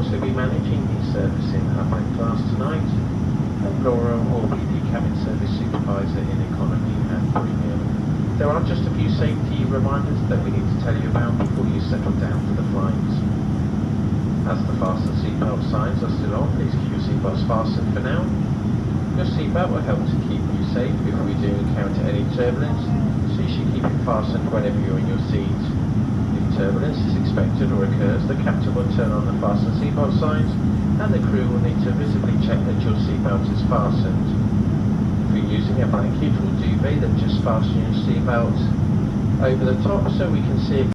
also be managing the servicing upright class tonight. And Laura will be the cabin service supervisor in economy and premium. There are just a few safety reminders that we need to tell you about before you settle down for the flight. As the fasten seatbelt signs are still on, please keep your seatbelts fastened for now. Your seatbelt will help to keep you safe if we do encounter any turbulence, so you should keep it fastened whenever you're in your seat. If turbulence is expected or occurs, the captain will turn on the fasten seatbelt signs, and the crew will need to visibly check that your seatbelt is fastened. If you're using a blanket or duvet, then just fasten your seatbelt over the top so we can see